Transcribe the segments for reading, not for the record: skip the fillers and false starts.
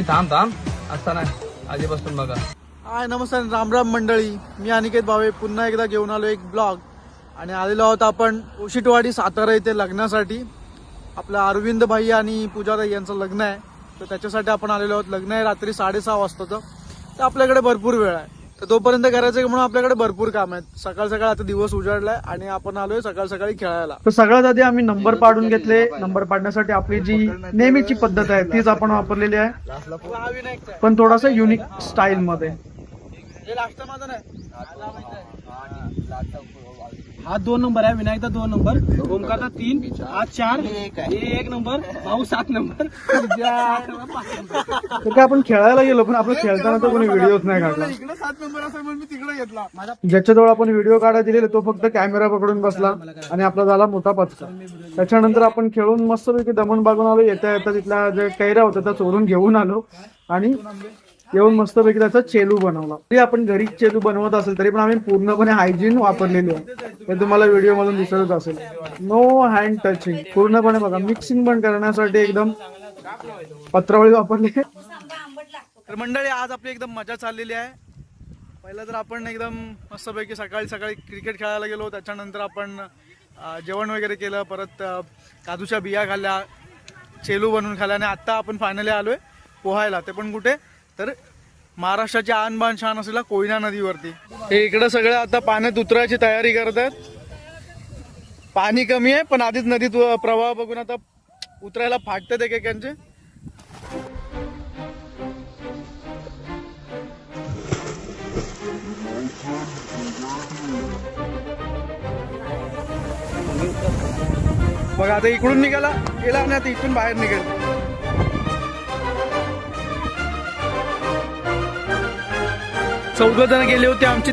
थांब असता नाही आधीपासून बघा. हाय नमस्कार रामराम मंडळी, मी अनिकेत भावे पुन्हा एकदा घेऊन आलो एक ब्लॉग. आणि आलेलो आहोत आपण ओशिटवाडी सातारा येथे लग्नासाठी. आपल्या अरविंद भाई आणि पूजाताई यांचं लग्न आहे, तर त्याच्यासाठी आपण आलेलो आहोत. लग्न आहे रात्री 6:30 वाजताचं, तर आपल्याकडे भरपूर वेळ आहे, तर तोपर्यंत करायचं म्हणून आपल्याकडे भरपूर काम आहेत. सकाळ सकाळ आता दिवस उजाडलाय आणि आपण आलोय सकाळ सकाळी खेळायला. तर सगळ्यात आधी आम्ही नंबर पाडून घेतले. नंबर पाडण्यासाठी आपली जी नेहमीची पद्धत आहे तीच आपण वापरलेली आहे, पण थोडासा युनिक स्टाईल मध्ये. हा 2 नंबर आहे, विनायकचा 2 नंबर, ओमकारचा 3, हा 4, हे 1 नंबर, भाऊ 7 नंबर. तर काय आपण खेळायला गेलो, पण आपण खेळताना तर कोणी व्हिडिओच नाही काढला. 7 नंबर असेल म्हणून मी तिकडे घेतला. ज्याच्याजवळ आपण व्हिडिओ काढायला दिलेले तो फक्त कॅमेरा पकडून बसला आणि आपला झाला मोठा पचका. त्याच्यानंतर आपण खेळून मस्तपैकी दमण बागून आलो. येता येता तिथला जे कैरा होता त्या चोरून घेऊन आलो आणि येऊन मस्तपैकी त्याचा चेलू बनवला. तरी आपण घरी चेलू बनवत असेल तरी पण आम्ही पूर्णपणे हायजीन वापरलेली आहे, हे तुम्हाला व्हिडिओ मधून दिसतच असेल. नो हँड टचिंग पूर्णपणे बघा. मिक्सिंग पण करण्यासाठी एकदम पत्रावळी वापरली. तर मंडळी आज आपली एकदम मजा चाललेली आहे. पहिला तर आपण एकदम मस्तपैकी सकाळी सकाळी क्रिकेट खेळायला गेलो, त्याच्यानंतर आपण जेवण वगैरे केलं, परत काजूच्या बिया खाल्ल्या, चेलू बनवून खाल्ल्या आणि आता आपण फायनली आलोय पोहायला. ते पण कुठे तर महाराष्ट्राची आणबाण शान असलेला कोयना नदीवरती. हे इकडे सगळे आता पाण्यात उतरायची तयारी करत आहेत. पाणी कमी आहे पण आधीच नदीत प्रवाह बघून आता उतरायला फाटतात एकेकांचे. बघा आता इकडून निघाला गेला आणि आता इथून बाहेर निघेल. चौघ जण गेले होते आमची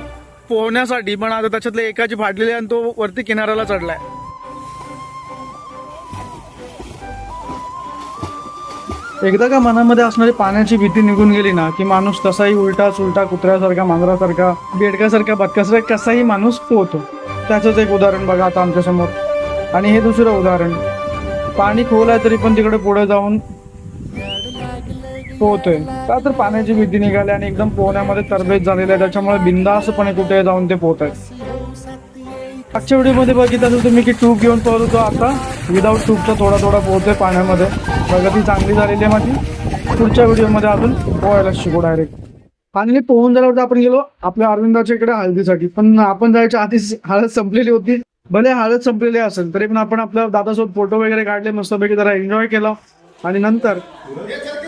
पोहण्यासाठी, पण आता त्याच्यातले एकाची फाटलेली आणि तो वरती किनाऱ्याला चढलाय. एकदा का मनामध्ये असणारी पाण्याची भीती निघून गेली ना की माणूस तसाही उलटा सुलटा कुत्र्यासारखा, मांजरासारखा, बेडकासारखा, बदकासारखा कसाही माणूस पोहतो. त्याचंच एक उदाहरण बघा आता आमच्या समोर. आणि हे दुसरं उदाहरण, पाणी खोल आहे तरी पण तिकडे पुढे जाऊन पोहतोय. का तर पाण्याची भीती निघाली आणि एकदम पोहण्यामध्ये तरबेज झालेलं आहे, त्याच्यामुळे बिंदासपणे कुठे जाऊन ते पोहत आहेत. मागच्या व्हिडिओमध्ये बघितलं असेल तुम्ही की ट्यूब घेऊन पोहत होतो. आता विदाऊट ट्यूबचा थोडा थोडा पोहतोय पाण्यामध्ये. प्रगती चांगली झालेली आहे माझी. पुढच्या व्हिडिओमध्ये अजून पोहायला शिकू डायरेक्ट. फायनली पोहून झाल्यावर आपण गेलो आपल्या अरविंदाच्या इकडे हळदीसाठी, पण आपण जायच्या आधीच हळद संपलेली होती. भले हळद संपलेली असेल तरी पण आपण आपल्या दादासोबत फोटो वगैरे काढले, मस्तपैकी जरा एन्जॉय केला. आणि नंतर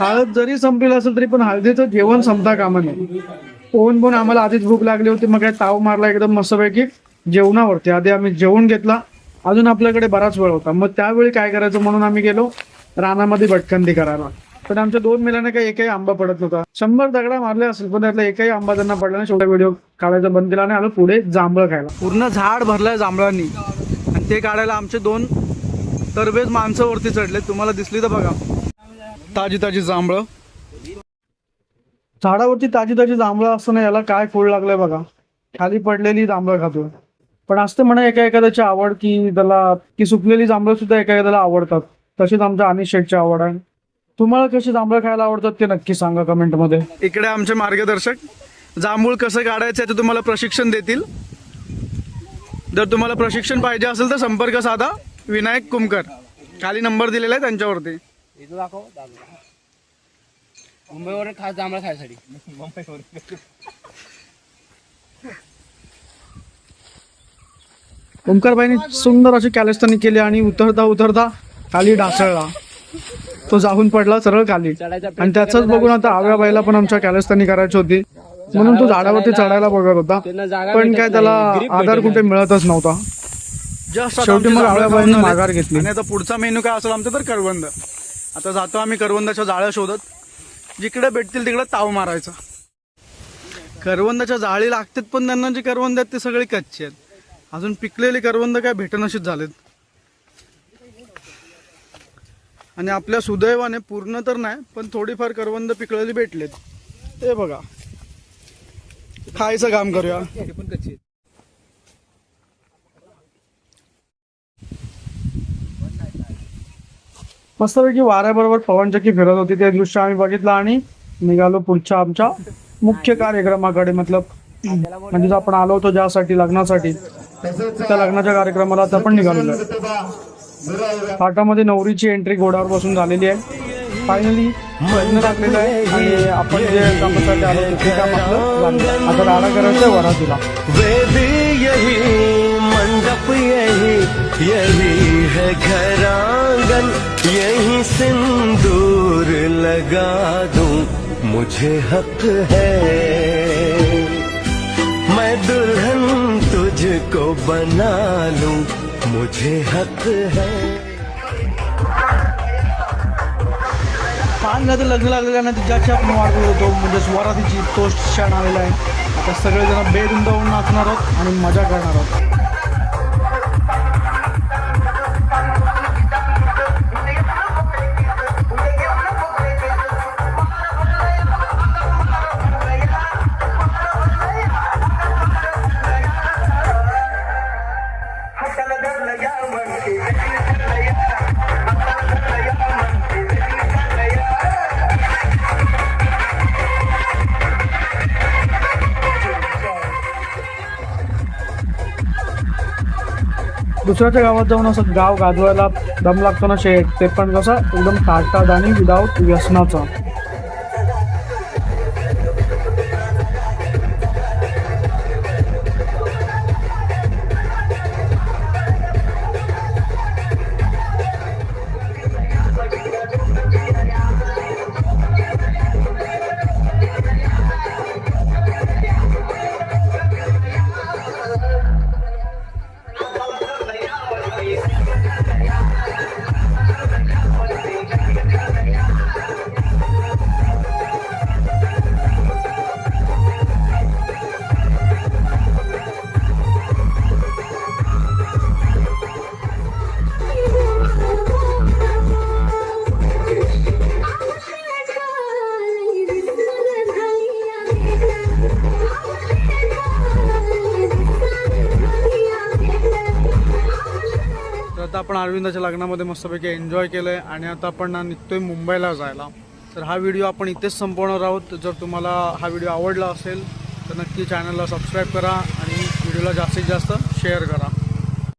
हळद जरी संपलेलं असेल तरी पण हळदीचं जेवण संपता कामा नये. पोहून पण आम्हाला आधीच भूक लागली होती, मग काय ताव मारला एकदम मस्तपैकी जेवणावरती. आधी आम्ही जेवण घेतला, अजून आपल्याकडे बराच वेळ होता. मग त्यावेळी काय करायचं म्हणून आम्ही गेलो रानामध्ये भटकंती करायला. पण आमच्या 2 मेल्याने काही एकही आंबा पडत नव्हता. 100 दगडा मारले असेल पण त्यातला एकही आंबा त्यांना पडला नाही. शेवटी व्हिडिओ काढायचा बंद केला आणि आलो पुढे जांभळं खायला. पूर्ण झाड भरलंय जांभळांनी आणि ते काढायला आमचे 2 तरबेज माणसं वरती चढले. तुम्हाला दिसली तर बघा ताजी ताजी जांभळं. झाडावरती ताजी ताजी जांभळं असताना याला काय फूल लागलंय बघा. खाली पडलेली जांभळं खातोय. पण असते म्हणा एका एखाद्याची आवड की त्याला की सुकलेली जांभळं सुद्धा एका एखाद्याला आवडतात. तशीच आमच्या अनिश शेठची आवड आहे. तुम्हाला कशी जांभळं खायला आवडतात ते नक्की सांगा कमेंट मध्ये. इकडे आमचे मार्गदर्शक जांभूळ कसं काढायचं ते तुम्हाला प्रशिक्षण देतील. जर तुम्हाला प्रशिक्षण पाहिजे असेल तर संपर्क साधा विनायक कुमकर. खाली नंबर दिलेला आहे त्यांच्यावरती. मुंबईवर खास जांभळा खायसाठी. ओंकारबाईंनी सुंदर अशी कॅलेस्थानी केली आणि उतरता उतरता खाली ढासळला. तो जाऊन पडला सरळ खाली. आणि त्याच बघून आता आव्या बाईला पण आमच्या कॅलेस्थानी करायची होती म्हणून तो झाडावरती चढायला बघत होता, पण काय त्याला आधार कुठे मिळतच नव्हता. शेवटी मग आव्याबाईंनी माघार घेतली. आणि आता पुढचा मेनू काय असेल आमचा तर करवंद. आता जातो आम्ही करवंदाच्या जाळ्या शोधत. जिकडे भेटतील तिकडे ताव मारायचा. करवंदाच्या जाळी लागतात पण त्यांना जी करवंद आहेत ते सगळे कच्चे आहेत. अजून पिकलेली करवंद काय भेटनशीच झालेत. आणि आपल्या सुदैवाने पूर्ण तर नाही पण थोडीफार करवंद पिकलेली भेटलेत. ते बघा खायचं काम करूया. मस्तपैकी वाऱ्याबरोबर पवनचक्की फिरत होती ते दृश्य आम्ही बघितलं आणि निघालो पुढच्या आमच्या मुख्य कार्यक्रमाकडे. मतलब म्हणजे आपण आलो होतो ज्यासाठी लग्नासाठी, त्या लग्नाच्या कार्यक्रमाला आता आपण निघालेलो आहे. थाटामध्ये नवरीची एंट्री घोड्यावर बसून झालेली आहे. फायनली लग्न लागलेलं आहे आणि आपण जे कामासाठी आलो होतो ते काम आपलं झालं. आता राडा करायचं आहे वरातीला. वेदी यही मंडप यही है घर आंगन, यही सिंदूर लगा दूं, मुझे हक है मैं दुल्हन तुझको बना लूं, मुझे हक है. पाच तर लग्न लागलेलं नाही, ज्याची आपण वाट बघत होतो म्हणजे वरातीची तो क्षण आलेला आहे. आता सगळेजण बेधुंद होऊन नाचणार आहोत आणि मजा करणार आहोत. दुसऱ्याच्या गावात जाऊन असं गाव गाजवायला दम लागतो ना शेट, ते पण कसं एकदम थाटात आणि विदाऊट व्यसनाचा. तर आता आपण अरविंदाच्या लग्नामध्ये मस्तपैकी एन्जॉय केलं आहे आणि आता आपण निघतोय मुंबईला जायला. तर हा व्हिडिओ आपण इथेच संपवणार आहोत. जर तुम्हाला हा व्हिडिओ आवडला असेल तर नक्की चॅनलला सबस्क्राईब करा आणि व्हिडिओला जास्तीत जास्त शेअर करा.